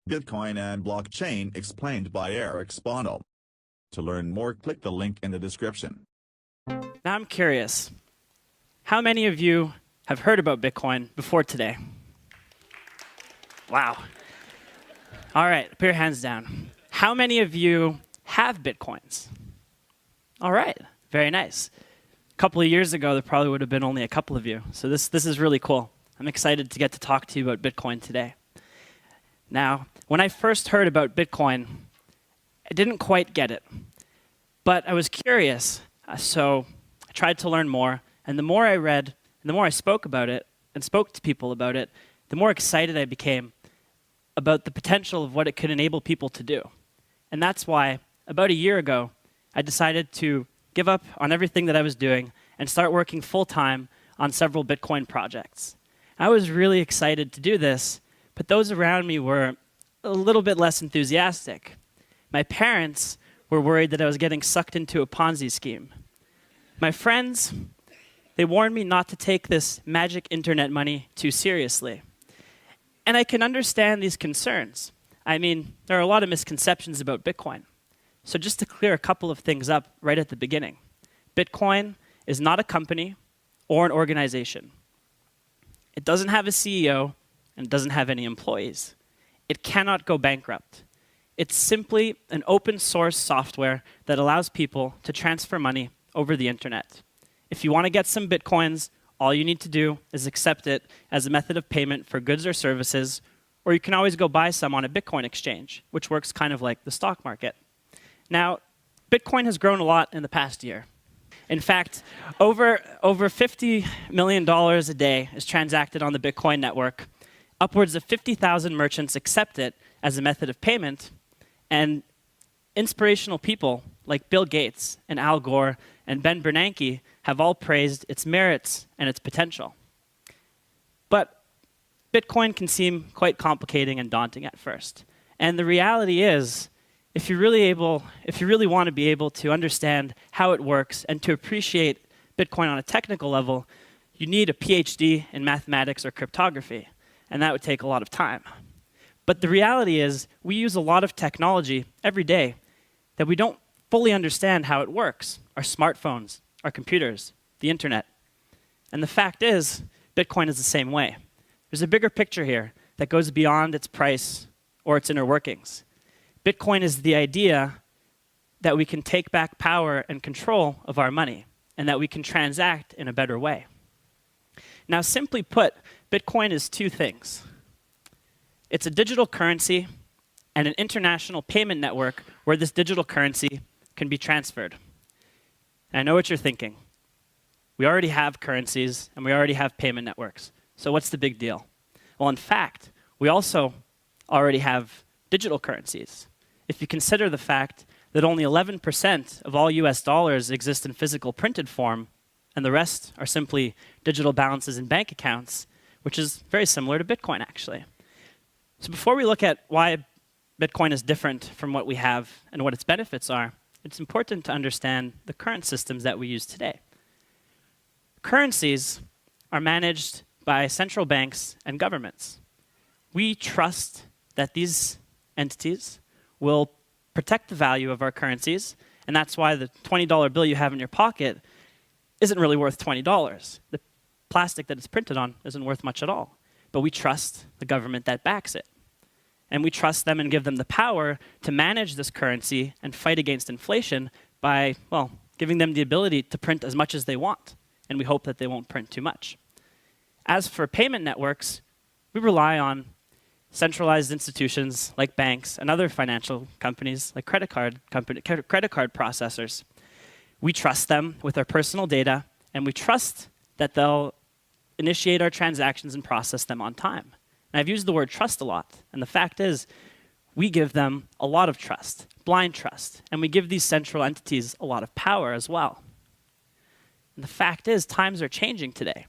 Bitcoin and Blockchain explained by Spano. To learn more, click the link in the description. Now I'm curious, how many of you have heard about Bitcoin before today? Wow. All right, put your hands down. How many of you have Bitcoins? All right, very nice. A couple of years ago, there probably would have been only a couple of you. So this is really cool. I'm excited to get to talk to you about Bitcoin today. Now, when I first heard about Bitcoin, I didn't quite get it. But I was curious, so I tried to learn more. And the more I read, and the more I spoke about it, and spoke to people about it, the more excited I became about the potential of what it could enable people to do. And that's why, about a year ago, I decided to give up on everything that I was doing and start working full-time on several Bitcoin projects. I was really excited to do this, but those around me were a little bit less enthusiastic. My parents were worried that I was getting sucked into a Ponzi scheme. My friends, they warned me not to take this magic internet money too seriously. And I can understand these concerns. I mean, there are a lot of misconceptions about Bitcoin. So just to clear a couple of things up right at the beginning, Bitcoin is not a company or an organization. It doesn't have a CEO and it doesn't have any employees. It cannot go bankrupt. It's simply an open source software that allows people to transfer money over the internet. If you want to get some Bitcoins, all you need to do is accept it as a method of payment for goods or services, or you can always go buy some on a Bitcoin exchange, which works kind of like the stock market. Now, Bitcoin has grown a lot in the past year. In fact, over $50 million a day is transacted on the Bitcoin network. Upwards of 50,000 merchants accept it as a method of payment. And inspirational people like Bill Gates and Al Gore and Ben Bernanke have all praised its merits and its potential. But Bitcoin can seem quite complicating and daunting at first. And the reality is, if you really want to be able to understand how it works and to appreciate Bitcoin on a technical level, you need a PhD in mathematics or cryptography, and that would take a lot of time. But the reality is, we use a lot of technology every day that we don't fully understand how it works. Our smartphones, our computers, the internet. And the fact is, Bitcoin is the same way. There's a bigger picture here that goes beyond its price or its inner workings. Bitcoin is the idea that we can take back power and control of our money, and that we can transact in a better way. Now, simply put, Bitcoin is two things. It's a digital currency and an international payment network where this digital currency can be transferred. And I know what you're thinking. We already have currencies, and we already have payment networks. So what's the big deal? Well, in fact, we also already have digital currencies. If you consider the fact that only 11% of all US dollars exist in physical printed form, and the rest are simply digital balances in bank accounts, which is very similar to Bitcoin, actually. So before we look at why Bitcoin is different from what we have and what its benefits are, it's important to understand the current systems that we use today. Currencies are managed by central banks and governments. We trust that these entities will protect the value of our currencies, and that's why the $20 bill you have in your pocket isn't really worth $20. The plastic that it's printed on isn't worth much at all. But we trust the government that backs it. And we trust them and give them the power to manage this currency and fight against inflation by, well, giving them the ability to print as much as they want. And we hope that they won't print too much. As for payment networks, we rely on centralized institutions like banks and other financial companies like credit card processors. We trust them with our personal data, and we trust that they'll initiate our transactions and process them on time. And I've used the word trust a lot, and the fact is, we give them a lot of trust, blind trust, and we give these central entities a lot of power as well. And the fact is, times are changing today.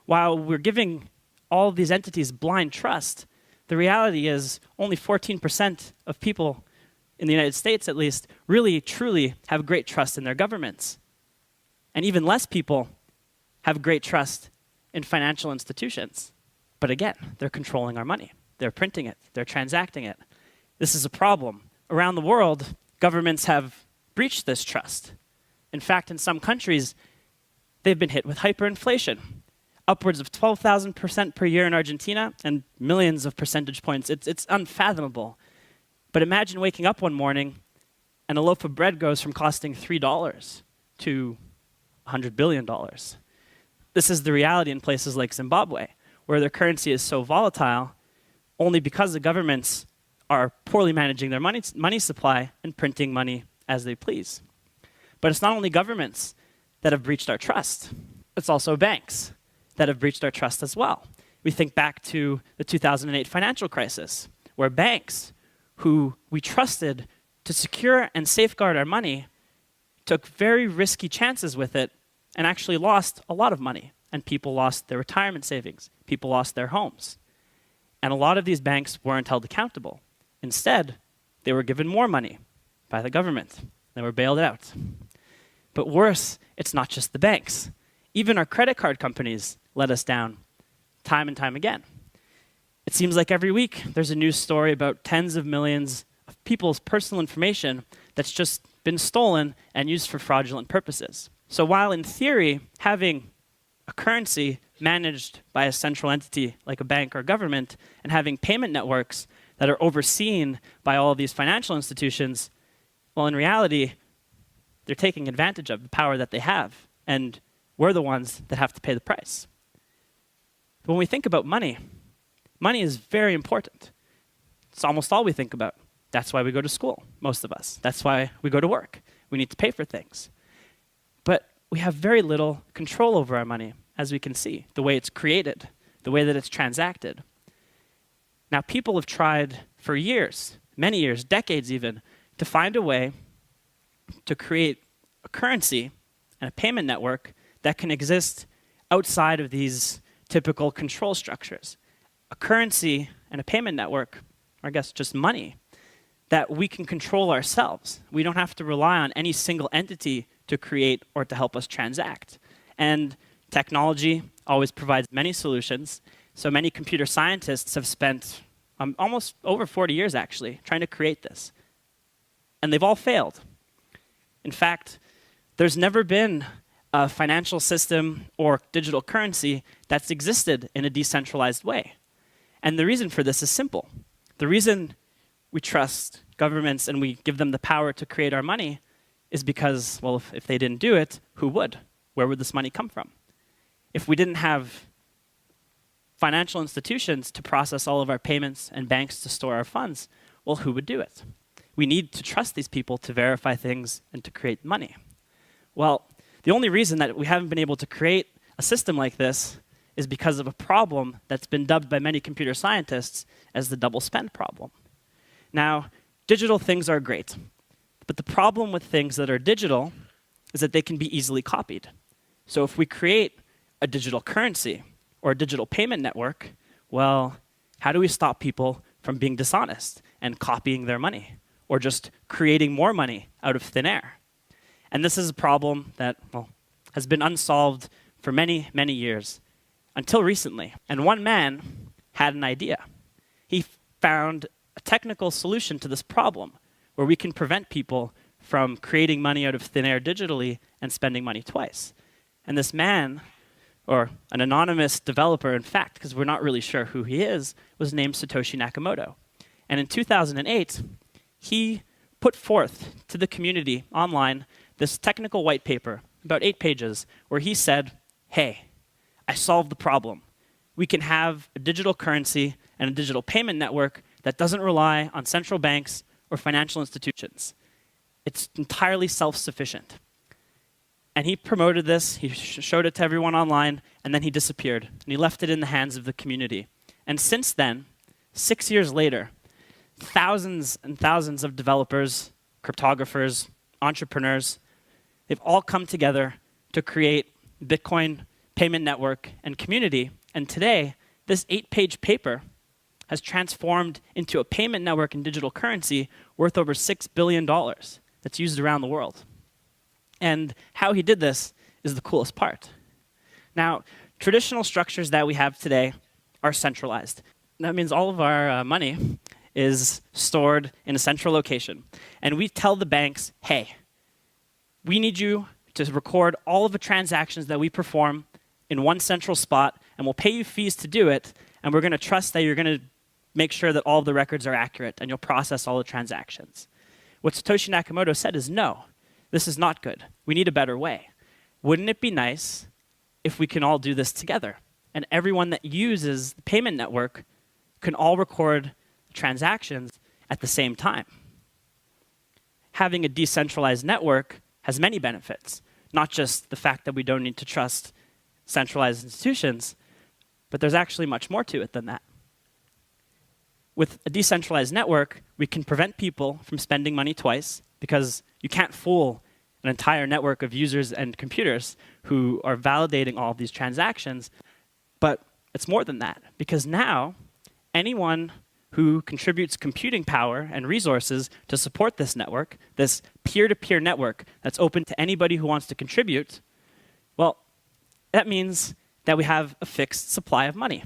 While we're giving all of these entities blind trust, the reality is only 14% of people in the United States, at least, really, truly have great trust in their governments. And even less people have great trust in financial institutions. But again, they're controlling our money. They're printing it. They're transacting it. This is a problem. Around the world, governments have breached this trust. In fact, in some countries, they've been hit with hyperinflation, upwards of 12,000% per year in Argentina and millions of percentage points. It's unfathomable. But imagine waking up one morning and a loaf of bread goes from costing $3 to $100 billion. This is the reality in places like Zimbabwe, where their currency is so volatile only because the governments are poorly managing their money supply and printing money as they please. But it's not only governments that have breached our trust, it's also banks that have breached our trust as well. We think back to the 2008 financial crisis, where banks who we trusted to secure and safeguard our money took very risky chances with it and actually lost a lot of money. And people lost their retirement savings. People lost their homes. And a lot of these banks weren't held accountable. Instead, they were given more money by the government. They were bailed out. But worse, it's not just the banks. Even our credit card companies let us down time and time again. It seems like every week there's a news story about tens of millions of people's personal information that's just been stolen and used for fraudulent purposes. So while in theory, having a currency managed by a central entity like a bank or government and having payment networks that are overseen by all of these financial institutions, well, in reality, they're taking advantage of the power that they have, and we're the ones that have to pay the price. But when we think about money, money is very important. It's almost all we think about. That's why we go to school, most of us. That's why we go to work. We need to pay for things. But we have very little control over our money, as we can see, the way it's created, the way that it's transacted. Now, people have tried for years, many years, decades even, to find a way to create a currency and a payment network that can exist outside of these typical control structures. A currency and a payment network, or I guess just money, that we can control ourselves. We don't have to rely on any single entity to create or to help us transact. And technology always provides many solutions. So many computer scientists have spent almost over 40 years, actually, trying to create this. And they've all failed. In fact, there's never been a financial system or digital currency that's existed in a decentralized way. And the reason for this is simple. The reason we trust governments and we give them the power to create our money is because, well, if they didn't do it, who would? Where would this money come from? If we didn't have financial institutions to process all of our payments and banks to store our funds, well, who would do it? We need to trust these people to verify things and to create money. Well, the only reason that we haven't been able to create a system like this is because of a problem that's been dubbed by many computer scientists as the double spend problem. Now, digital things are great, but the problem with things that are digital is that they can be easily copied. So if we create a digital currency or a digital payment network, well, how do we stop people from being dishonest and copying their money or just creating more money out of thin air? And this is a problem that, well, has been unsolved for many, many years until recently. And one man had an idea. He found a technical solution to this problem where we can prevent people from creating money out of thin air digitally and spending money twice. And this man, or an anonymous developer, in fact, because we're not really sure who he is, was named Satoshi Nakamoto. And in 2008, he put forth to the community online this technical white paper, about 8 pages, where he said, hey, I solved the problem. We can have a digital currency and a digital payment network that doesn't rely on central banks or financial institutions. It's entirely self-sufficient. And he promoted this, he showed it to everyone online, and then he disappeared. And he left it in the hands of the community. And since then, 6 years later, thousands and thousands of developers, cryptographers, entrepreneurs, they've all come together to create Bitcoin payment network and community. And today, this 8-page paper has transformed into a payment network and digital currency worth over $6 billion that's used around the world. And how he did this is the coolest part. Now, traditional structures that we have today are centralized. That means all of our money is stored in a central location. And we tell the banks, hey, we need you to record all of the transactions that we perform in one central spot, and we'll pay you fees to do it, and we're going to trust that you're going to make sure that all of the records are accurate, and you'll process all the transactions. What Satoshi Nakamoto said is, no, this is not good. We need a better way. Wouldn't it be nice if we can all do this together? And everyone that uses the payment network can all record transactions at the same time. Having a decentralized network has many benefits, not just the fact that we don't need to trust centralized institutions, but there's actually much more to it than that. With a decentralized network, we can prevent people from spending money twice, because you can't fool an entire network of users and computers who are validating all of these transactions. But it's more than that, because now anyone who contributes computing power and resources to support this network, this peer-to-peer network that's open to anybody who wants to contribute, well, that means that we have a fixed supply of money.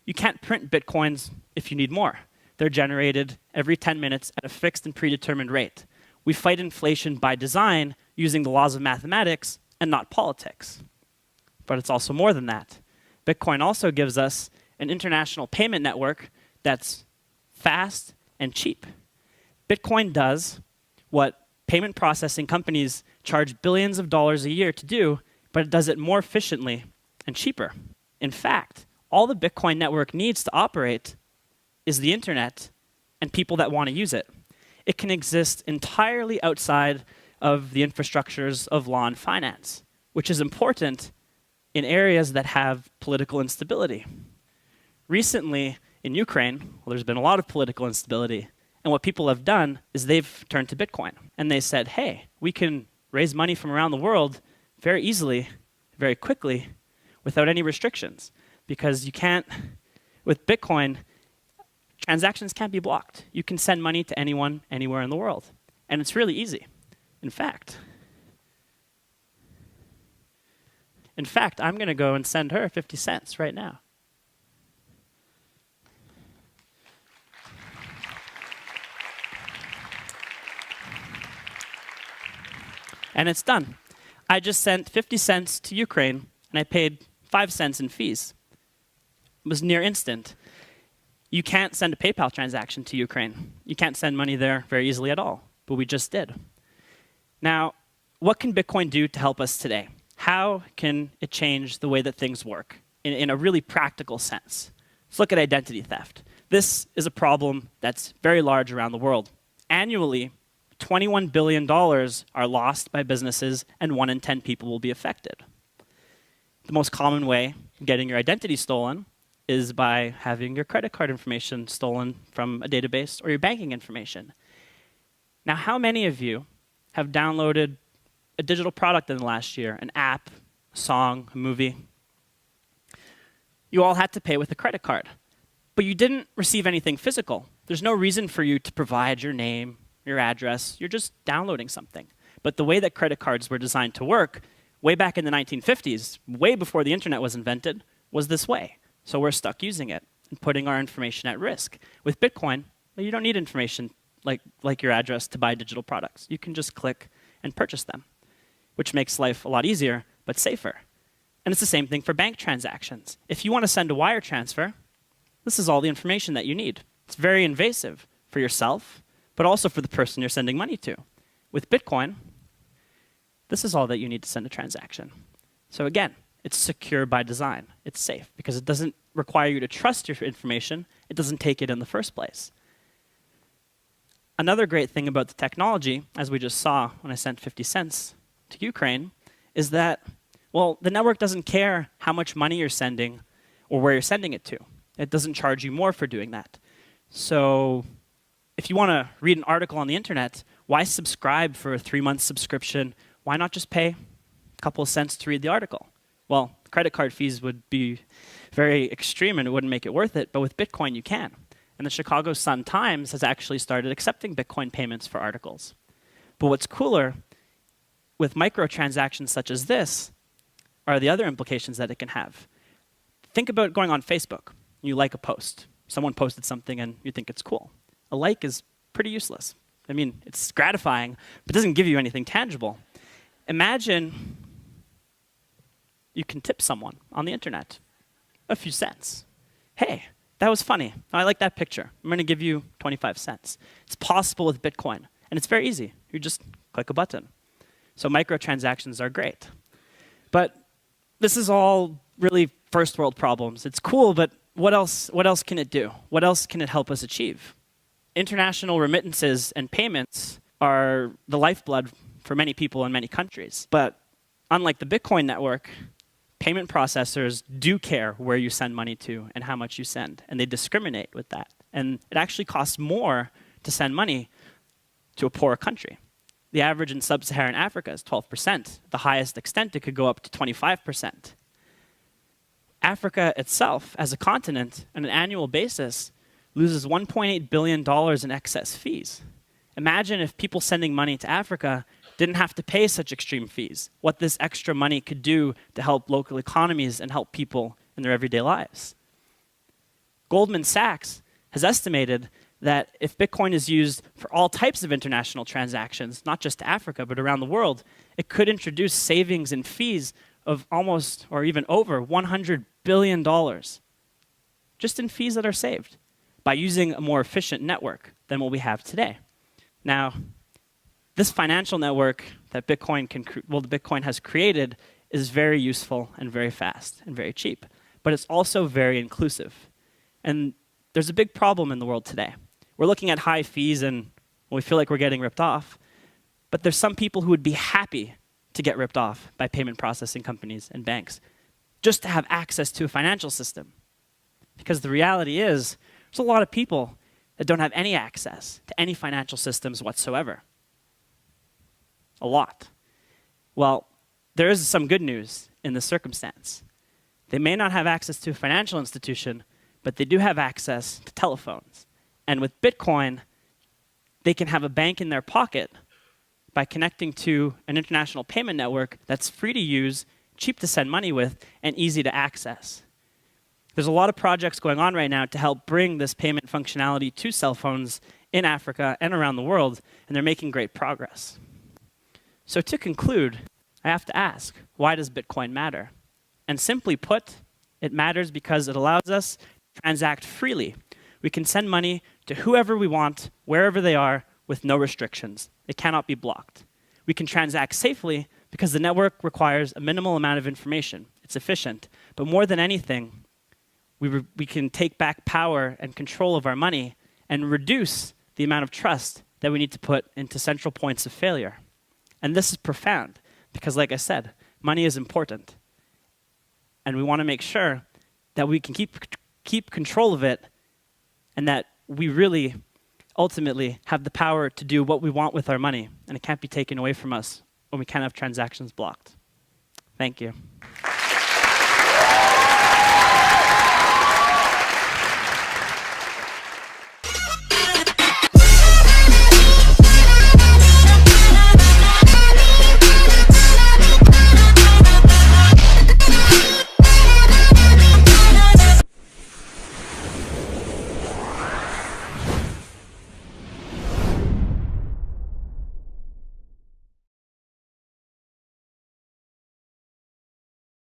You can't print bitcoins if you need more. They're generated every 10 minutes at a fixed and predetermined rate. We fight inflation by design using the laws of mathematics and not politics. But it's also more than that. Bitcoin also gives us an international payment network that's fast and cheap. Bitcoin does what payment processing companies charge billions of dollars a year to do, but it does it more efficiently and cheaper. In fact, all the Bitcoin network needs to operate is the internet and people that want to use it. It can exist entirely outside of the infrastructures of law and finance, which is important in areas that have political instability. Recently, in Ukraine, well, there's been a lot of political instability, and what people have done is they've turned to Bitcoin, and they said, hey, we can raise money from around the world very easily, very quickly, without any restrictions, because you can't, with Bitcoin, transactions can't be blocked. You can send money to anyone, anywhere in the world, and it's really easy. In fact, I'm going to go and send her 50 cents right now. And it's done. I just sent 50 cents to Ukraine, and I paid 5 cents in fees. It was near instant. You can't send a PayPal transaction to Ukraine. You can't send money there very easily at all, but we just did. Now, what can Bitcoin do to help us today? How can it change the way that things work in a really practical sense? Let's look at identity theft. This is a problem that's very large around the world. Annually, $21 billion are lost by businesses, and 1 in 10 people will be affected. The most common way of getting your identity stolen is by having your credit card information stolen from a database or your banking information. Now, how many of you have downloaded a digital product in the last year, an app, a song, a movie? You all had to pay with a credit card, but you didn't receive anything physical. There's no reason for you to provide your name, your address. You're just downloading something. But the way that credit cards were designed to work, way back in the 1950s, way before the internet was invented, was this way. So we're stuck using it and putting our information at risk. With Bitcoin, well, you don't need information like your address to buy digital products. You can just click and purchase them, which makes life a lot easier, but safer. And it's the same thing for bank transactions. If you want to send a wire transfer, this is all the information that you need. It's very invasive for yourself, but also for the person you're sending money to. With Bitcoin, this is all that you need to send a transaction. So again, it's secure by design. It's safe because it doesn't require you to trust your information. It doesn't take it in the first place. Another great thing about the technology, as we just saw when I sent 50 cents to Ukraine, is that, well, the network doesn't care how much money you're sending or where you're sending it to. It doesn't charge you more for doing that. So if you want to read an article on the internet, why subscribe for a 3-month subscription? Why not just pay a couple of cents to read the article? Well, credit card fees would be very extreme and it wouldn't make it worth it, but with Bitcoin you can. And the Chicago Sun-Times has actually started accepting Bitcoin payments for articles. But what's cooler with microtransactions such as this are the other implications that it can have. Think about going on Facebook. You like a post. Someone posted something and you think it's cool. A like is pretty useless. I mean, it's gratifying, but doesn't give you anything tangible. Imagine you can tip someone on the internet a few cents. Hey, that was funny. I like that picture. I'm going to give you 25 cents. It's possible with Bitcoin, and it's very easy. You just click a button. So microtransactions are great. But this is all really first world problems. It's cool, but what else can it do? What else can it help us achieve? International remittances and payments are the lifeblood for many people in many countries. But unlike the Bitcoin network, payment processors do care where you send money to and how much you send, and they discriminate with that. And it actually costs more to send money to a poorer country. The average in sub-Saharan Africa is 12%. The highest extent, it could go up to 25%. Africa itself, as a continent, on an annual basis, loses $1.8 billion in excess fees. Imagine if people sending money to Africa didn't have to pay such extreme fees, what this extra money could do to help local economies and help people in their everyday lives. Goldman Sachs has estimated that if Bitcoin is used for all types of international transactions, not just to Africa, but around the world, it could introduce savings in fees of almost or even over $100 billion just in fees that are saved by using a more efficient network than what we have today. Now, this financial network that Bitcoin has created is very useful and very fast and very cheap, but it's also very inclusive. And there's a big problem in the world today. We're looking at high fees and we feel like we're getting ripped off, but there's some people who would be happy to get ripped off by payment processing companies and banks just to have access to a financial system. Because the reality is, there's a lot of people that don't have any access to any financial systems whatsoever. A lot. Well, there is some good news in this circumstance. They may not have access to a financial institution, but they do have access to telephones. And with Bitcoin, they can have a bank in their pocket by connecting to an international payment network that's free to use, cheap to send money with, and easy to access. There's a lot of projects going on right now to help bring this payment functionality to cell phones in Africa and around the world, and they're making great progress. So to conclude, I have to ask, why does Bitcoin matter? And simply put, it matters because it allows us to transact freely. We can send money to whoever we want, wherever they are, with no restrictions. It cannot be blocked. We can transact safely because the network requires a minimal amount of information. It's efficient. But more than anything, we can take back power and control of our money and reduce the amount of trust that we need to put into central points of failure. And this is profound because, like I said, money is important. And we want to make sure that we can keep control of it and that we really ultimately have the power to do what we want with our money. And it can't be taken away from us when we can't have transactions blocked. Thank you.